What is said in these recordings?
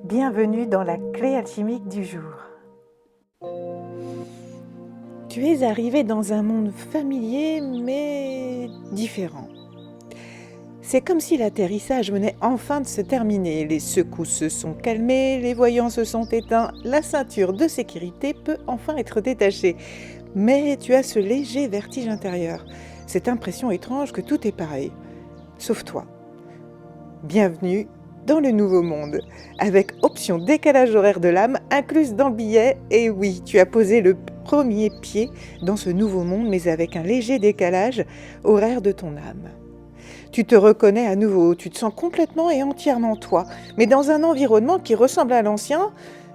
Bienvenue dans la clé alchimique du jour. Tu es arrivé dans un monde familier mais différent. C'est comme si l'atterrissage venait enfin de se terminer. Les secousses se sont calmées, les voyants se sont éteints, la ceinture de sécurité peut enfin être détachée. Mais tu as ce léger vertige intérieur, cette impression étrange que tout est pareil, sauf toi. Bienvenue dans le nouveau monde, avec option décalage horaire de l'âme incluse dans le billet. Et oui, tu as posé le premier pied dans ce nouveau monde, mais avec un léger décalage horaire de ton âme. Tu te reconnais à nouveau, tu te sens complètement et entièrement toi, mais dans un environnement qui ressemble à l'ancien,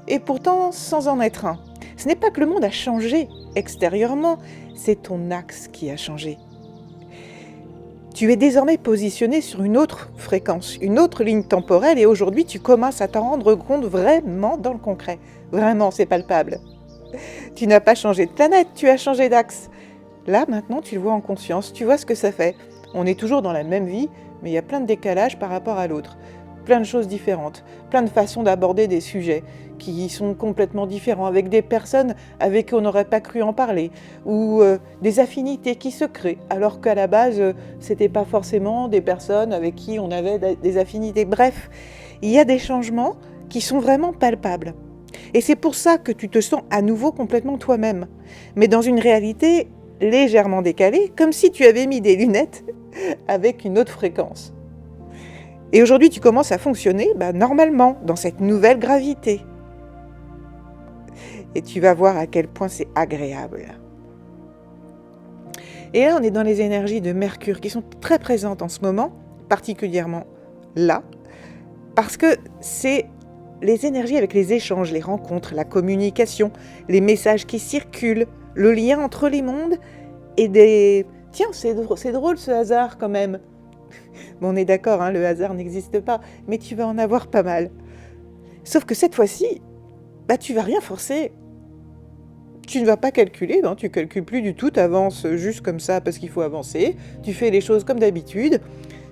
et pourtant sans en être un. Ce n'est pas que le monde a changé extérieurement, c'est ton axe qui a changé. Tu es désormais positionné sur une autre fréquence, une autre ligne temporelle, et aujourd'hui tu commences à t'en rendre compte vraiment dans le concret. Vraiment, c'est palpable. Tu n'as pas changé de planète, tu as changé d'axe. Là, maintenant, tu le vois en conscience, tu vois ce que ça fait. On est toujours dans la même vie, mais il y a plein de décalages par rapport à l'autre. Plein de choses différentes, plein de façons d'aborder des sujets qui sont complètement différents, avec des personnes avec qui on n'aurait pas cru en parler, ou des affinités qui se créent, alors qu'à la base, c'était pas forcément des personnes avec qui on avait des affinités. Bref, il y a des changements qui sont vraiment palpables. Et c'est pour ça que tu te sens à nouveau complètement toi-même, mais dans une réalité légèrement décalée, comme si tu avais mis des lunettes avec une autre fréquence. Et aujourd'hui, tu commences à fonctionner normalement, dans cette nouvelle gravité. Et tu vas voir à quel point c'est agréable. Et là, on est dans les énergies de Mercure qui sont très présentes en ce moment, particulièrement là, parce que c'est les énergies avec les échanges, les rencontres, la communication, les messages qui circulent, le lien entre les mondes et des... Tiens, c'est drôle ce hasard quand même. Bon, on est d'accord, le hasard n'existe pas, mais tu vas en avoir pas mal. Sauf que cette fois-ci, tu vas rien forcer. Tu ne vas pas calculer, non, tu calcules plus du tout, tu avances juste comme ça parce qu'il faut avancer, tu fais les choses comme d'habitude,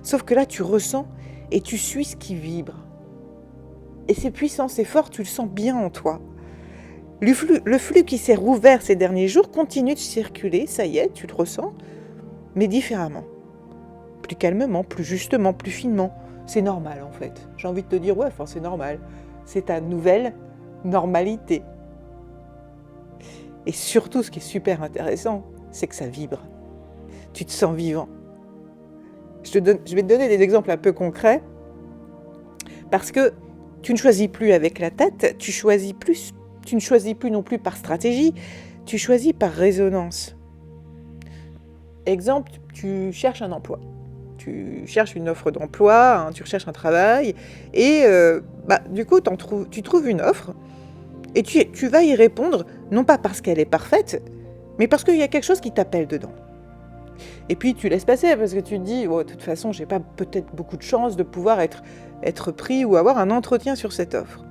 sauf que là tu ressens et tu suis ce qui vibre. Et c'est puissant, c'est fort, tu le sens bien en toi. Le flux qui s'est rouvert ces derniers jours continue de circuler, ça y est, tu le ressens, mais différemment. Plus calmement, plus justement, plus finement. C'est normal en fait. J'ai envie de te dire, c'est normal. C'est ta nouvelle normalité. Et surtout, ce qui est super intéressant, c'est que ça vibre. Tu te sens vivant. Je vais te donner des exemples un peu concrets, parce que tu ne choisis plus avec la tête, tu ne choisis plus non plus par stratégie, tu choisis par résonance. Exemple, tu cherches un emploi. Tu cherches une offre d'emploi, tu recherches un travail, et du coup, tu trouves une offre, et tu vas y répondre, non pas parce qu'elle est parfaite, mais parce qu'il y a quelque chose qui t'appelle dedans. Et puis tu laisses passer, parce que tu te dis, de toute façon, j'ai pas peut-être beaucoup de chance de pouvoir être pris ou avoir un entretien sur cette offre.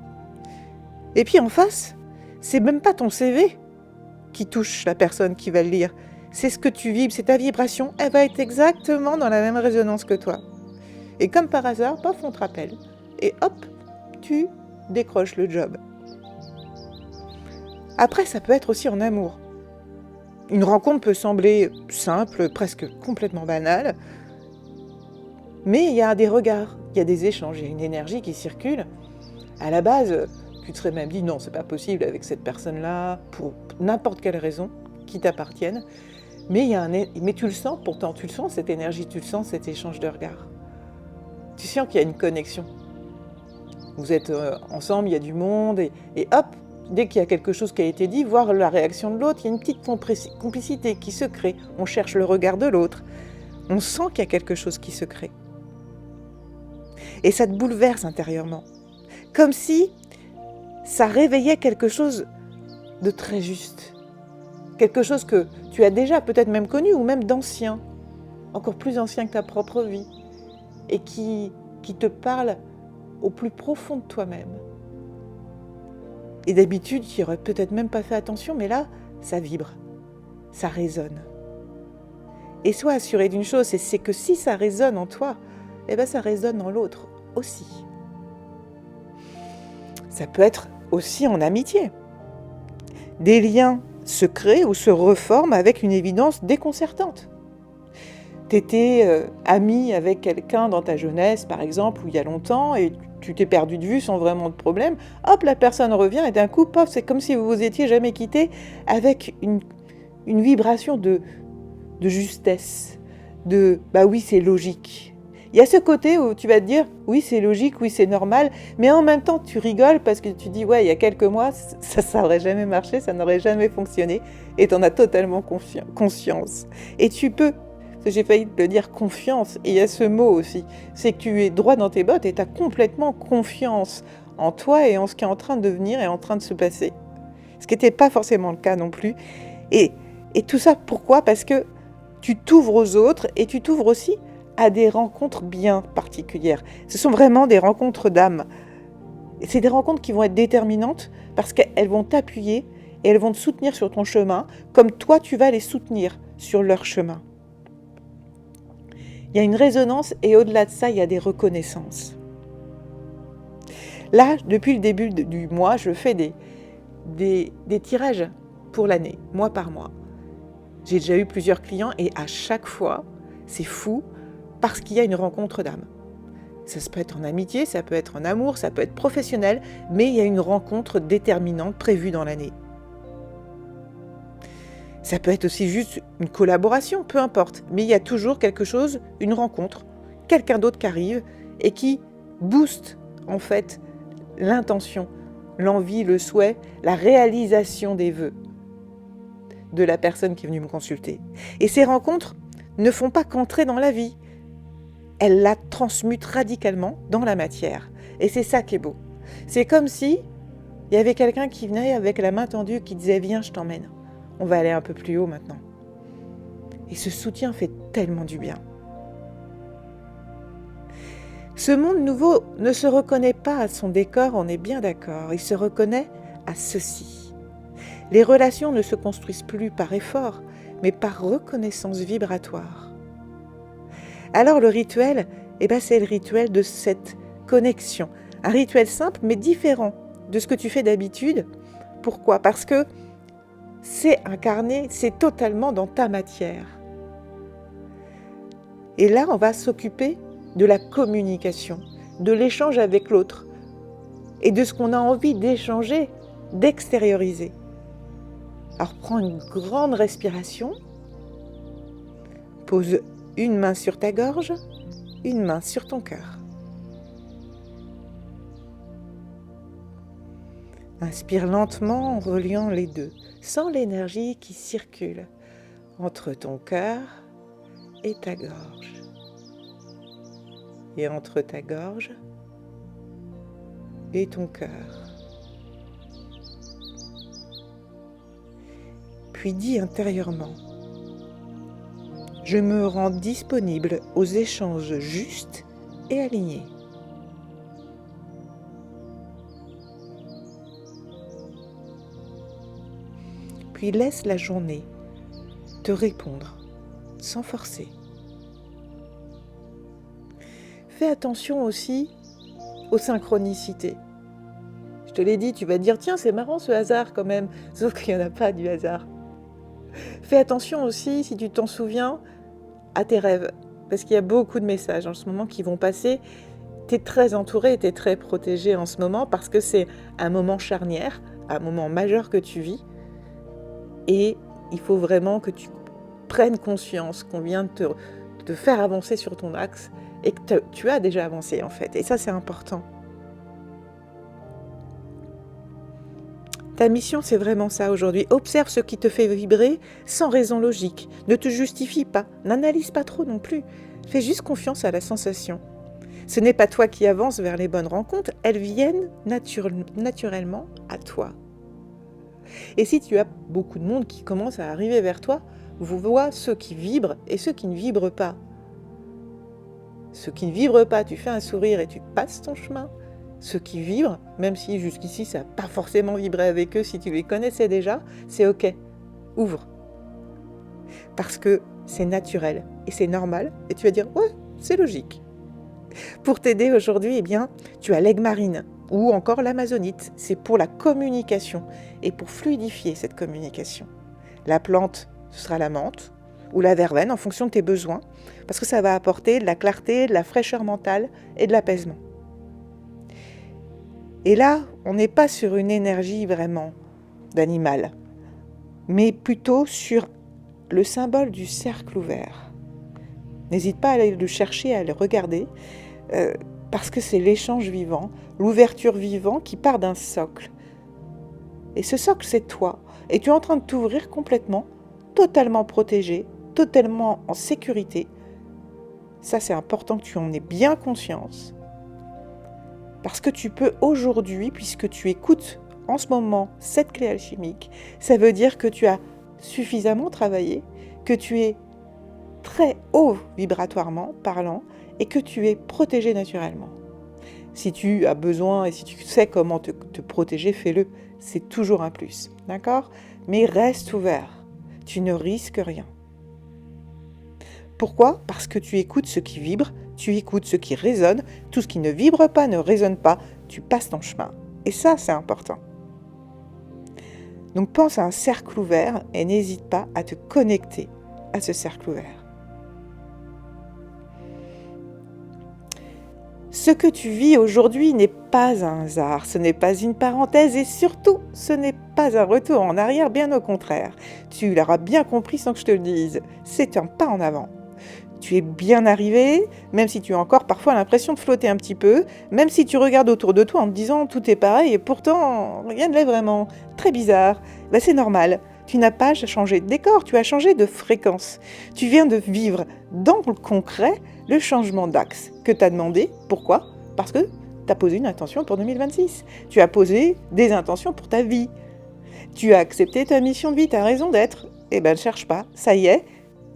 Et puis en face, c'est même pas ton CV qui touche la personne qui va le lire. C'est ce que tu vibres, c'est ta vibration, elle va être exactement dans la même résonance que toi. Et comme par hasard, paf, on te rappelle. Et hop, tu décroches le job. Après, ça peut être aussi en amour. Une rencontre peut sembler simple, presque complètement banale, mais il y a des regards, il y a des échanges, il y a une énergie qui circule. À la base, tu te serais même dit non, c'est pas possible avec cette personne-là, pour n'importe quelle raison qui t'appartienne. Mais tu le sens, pourtant, tu le sens cette énergie, tu le sens cet échange de regards. Tu sens qu'il y a une connexion. Vous êtes ensemble, il y a du monde, et hop, dès qu'il y a quelque chose qui a été dit, voir la réaction de l'autre, il y a une petite complicité qui se crée. On cherche le regard de l'autre. On sent qu'il y a quelque chose qui se crée. Et ça te bouleverse intérieurement. Comme si ça réveillait quelque chose de très juste. Quelque chose que tu as déjà peut-être même connu, ou même d'ancien, encore plus ancien que ta propre vie, et qui te parle au plus profond de toi-même. Et d'habitude, tu n'y aurais peut-être même pas fait attention, mais là, ça vibre, ça résonne. Et sois assuré d'une chose, c'est que si ça résonne en toi, ça résonne dans l'autre aussi. Ça peut être aussi en amitié. Des liens se créent ou se reforment avec une évidence déconcertante. T'étais ami avec quelqu'un dans ta jeunesse, par exemple, ou il y a longtemps, et tu t'es perdu de vue sans vraiment de problème. Hop, la personne revient et d'un coup, paf, c'est comme si vous vous étiez jamais quittés avec une vibration de justesse, de « bah oui, c'est logique ». Il y a ce côté où tu vas te dire « oui, c'est logique, oui, c'est normal », mais en même temps, tu rigoles parce que tu dis « ouais, il y a quelques mois, ça n'aurait jamais marché, ça n'aurait jamais fonctionné », et tu en as totalement conscience. Et tu peux, parce que j'ai failli te le dire, confiance, et il y a ce mot aussi, c'est que tu es droit dans tes bottes et tu as complètement confiance en toi et en ce qui est en train de devenir et en train de se passer. Ce qui n'était pas forcément le cas non plus. Et tout ça, pourquoi ? Parce que tu t'ouvres aux autres et tu t'ouvres aussi à des rencontres bien particulières. Ce sont vraiment des rencontres d'âme. C'est des rencontres qui vont être déterminantes parce qu'elles vont t'appuyer et elles vont te soutenir sur ton chemin, comme toi tu vas les soutenir sur leur chemin. Il y a une résonance et au-delà de ça, il y a des reconnaissances. Là, depuis le début du mois, je fais des tirages pour l'année, mois par mois. J'ai déjà eu plusieurs clients et à chaque fois, c'est fou parce qu'il y a une rencontre d'âme. Ça peut être en amitié, ça peut être en amour, ça peut être professionnel, mais il y a une rencontre déterminante prévue dans l'année. Ça peut être aussi juste une collaboration, peu importe, mais il y a toujours quelque chose, une rencontre, quelqu'un d'autre qui arrive et qui booste en fait l'intention, l'envie, le souhait, la réalisation des vœux de la personne qui est venue me consulter. Et ces rencontres ne font pas qu'entrer dans la vie. Elles la transmutent radicalement dans la matière. Et c'est ça qui est beau. C'est comme si il y avait quelqu'un qui venait avec la main tendue qui disait « Viens, je t'emmène. On va aller un peu plus haut maintenant. » Et ce soutien fait tellement du bien. Ce monde nouveau ne se reconnaît pas à son décor, on est bien d'accord. Il se reconnaît à ceci. Les relations ne se construisent plus par effort, mais par reconnaissance vibratoire. Alors le rituel, c'est le rituel de cette connexion. Un rituel simple, mais différent de ce que tu fais d'habitude. Pourquoi ? Parce que c'est incarné, c'est totalement dans ta matière. Et là, on va s'occuper de la communication, de l'échange avec l'autre et de ce qu'on a envie d'échanger, d'extérioriser. Alors prends une grande respiration, pose une main sur ta gorge, une main sur ton cœur. Inspire lentement en reliant les deux, sans l'énergie qui circule entre ton cœur et ta gorge. Et entre ta gorge et ton cœur. Puis dis intérieurement: je me rends disponible aux échanges justes et alignés. Puis laisse la journée te répondre sans forcer. Fais attention aussi aux synchronicités. Je te l'ai dit, tu vas te dire, tiens, c'est marrant ce hasard quand même, sauf qu'il n'y en a pas du hasard. Fais attention aussi, si tu t'en souviens, à tes rêves, parce qu'il y a beaucoup de messages en ce moment qui vont passer. Tu es très entouré, tu es très protégé en ce moment, parce que c'est un moment charnière, un moment majeur que tu vis, et il faut vraiment que tu prennes conscience qu'on vient de te faire avancer sur ton axe, et que tu as déjà avancé en fait, et ça c'est important. Ta mission, c'est vraiment ça aujourd'hui. Observe ce qui te fait vibrer sans raison logique. Ne te justifie pas, n'analyse pas trop non plus. Fais juste confiance à la sensation. Ce n'est pas toi qui avances vers les bonnes rencontres, elles viennent naturellement à toi. Et si tu as beaucoup de monde qui commence à arriver vers toi, vous voyez ceux qui vibrent et ceux qui ne vibrent pas. Ceux qui ne vibrent pas, tu fais un sourire et tu passes ton chemin. Ceux qui vibrent, même si jusqu'ici ça n'a pas forcément vibré avec eux, si tu les connaissais déjà, c'est ok, ouvre. Parce que c'est naturel et c'est normal, et tu vas dire, ouais, c'est logique. Pour t'aider aujourd'hui, tu as l'aigle marine ou encore l'amazonite. C'est pour la communication et pour fluidifier cette communication. La plante, ce sera la menthe ou la verveine en fonction de tes besoins, parce que ça va apporter de la clarté, de la fraîcheur mentale et de l'apaisement. Et là, on n'est pas sur une énergie vraiment d'animal, mais plutôt sur le symbole du cercle ouvert. N'hésite pas à aller le chercher, à le regarder, parce que c'est l'échange vivant, l'ouverture vivant qui part d'un socle. Et ce socle, c'est toi. Et tu es en train de t'ouvrir complètement, totalement protégé, totalement en sécurité. Ça, c'est important que tu en aies bien conscience. Parce que tu peux aujourd'hui, puisque tu écoutes en ce moment cette clé alchimique, ça veut dire que tu as suffisamment travaillé, que tu es très haut vibratoirement parlant et que tu es protégé naturellement. Si tu as besoin et si tu sais comment te protéger, fais-le. C'est toujours un plus, d'accord ? Mais reste ouvert. Tu ne risques rien. Pourquoi ? Parce que tu écoutes ce qui vibre, tu écoutes ce qui résonne. Tout ce qui ne vibre pas, ne résonne pas, tu passes ton chemin. Et ça, c'est important. Donc pense à un cercle ouvert et n'hésite pas à te connecter à ce cercle ouvert. Ce que tu vis aujourd'hui n'est pas un hasard, ce n'est pas une parenthèse et surtout, ce n'est pas un retour en arrière, bien au contraire. Tu l'auras bien compris sans que je te le dise, c'est un pas en avant. Tu es bien arrivé, même si tu as encore parfois l'impression de flotter un petit peu, même si tu regardes autour de toi en te disant tout est pareil et pourtant rien ne l'est vraiment, très bizarre, c'est normal. Tu n'as pas changé de décor, tu as changé de fréquence. Tu viens de vivre dans le concret le changement d'axe que tu as demandé. Pourquoi ? Parce que tu as posé une intention pour 2026. Tu as posé des intentions pour ta vie. Tu as accepté ta mission de vie, ta raison d'être. Ne cherche pas, ça y est,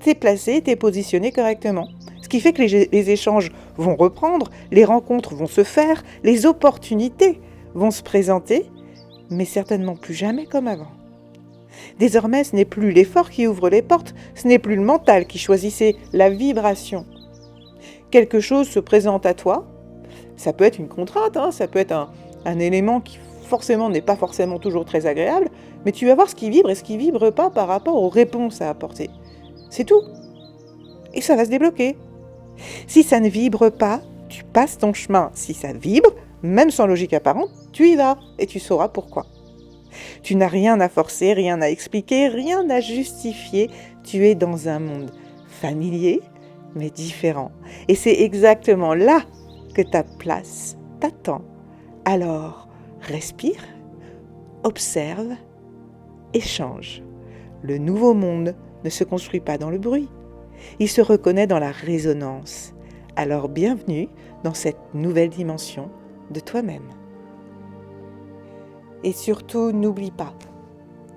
t'es placé, t'es positionné correctement. Ce qui fait que les échanges vont reprendre, les rencontres vont se faire, les opportunités vont se présenter, mais certainement plus jamais comme avant. Désormais, ce n'est plus l'effort qui ouvre les portes, ce n'est plus le mental qui choisissait la vibration. Quelque chose se présente à toi, ça peut être une contrainte, ça peut être un élément qui forcément n'est pas forcément toujours très agréable, mais tu vas voir ce qui vibre et ce qui vibre pas par rapport aux réponses à apporter. C'est tout. Et ça va se débloquer. Si ça ne vibre pas, tu passes ton chemin. Si ça vibre, même sans logique apparente, tu y vas et tu sauras pourquoi. Tu n'as rien à forcer, rien à expliquer, rien à justifier. Tu es dans un monde familier, mais différent. Et c'est exactement là que ta place t'attend. Alors, respire, observe, échange. Le nouveau monde ne se construit pas dans le bruit. Il se reconnaît dans la résonance. Alors, bienvenue dans cette nouvelle dimension de toi-même. Et surtout, n'oublie pas,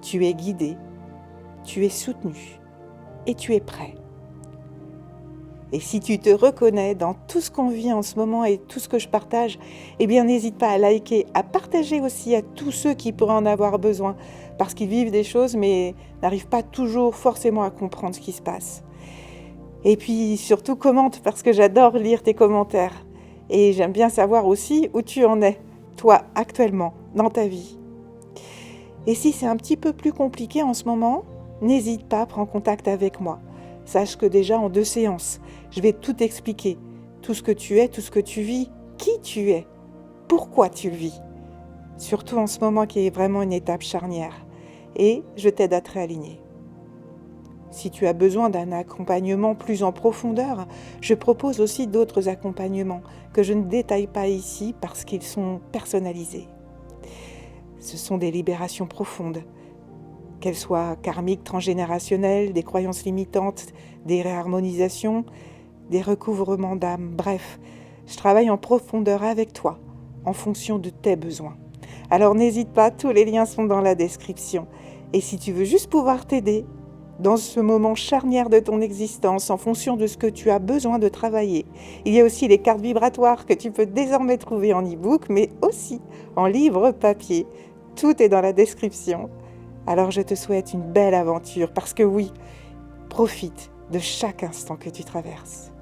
tu es guidé, tu es soutenu et tu es prêt. Et si tu te reconnais dans tout ce qu'on vit en ce moment et tout ce que je partage, n'hésite pas à liker, à partager aussi à tous ceux qui pourraient en avoir besoin, parce qu'ils vivent des choses mais n'arrivent pas toujours forcément à comprendre ce qui se passe. Et puis surtout commente, parce que j'adore lire tes commentaires. Et j'aime bien savoir aussi où tu en es, toi, actuellement, dans ta vie. Et si c'est un petit peu plus compliqué en ce moment, n'hésite pas, prends contact avec moi. Sache que déjà en 2 séances, je vais tout expliquer. Tout ce que tu es, tout ce que tu vis, qui tu es, pourquoi tu le vis. Surtout en ce moment qui est vraiment une étape charnière. Et je t'aide à te réaligner. Si tu as besoin d'un accompagnement plus en profondeur, je propose aussi d'autres accompagnements que je ne détaille pas ici parce qu'ils sont personnalisés. Ce sont des libérations profondes, qu'elles soient karmiques, transgénérationnelles, des croyances limitantes, des réharmonisations, des recouvrements d'âme. Bref, je travaille en profondeur avec toi, en fonction de tes besoins. Alors n'hésite pas, tous les liens sont dans la description. Et si tu veux juste pouvoir t'aider, dans ce moment charnière de ton existence, en fonction de ce que tu as besoin de travailler. Il y a aussi les cartes vibratoires que tu peux désormais trouver en e-book, mais aussi en livre papier. Tout est dans la description. Alors je te souhaite une belle aventure, parce que oui, profite de chaque instant que tu traverses.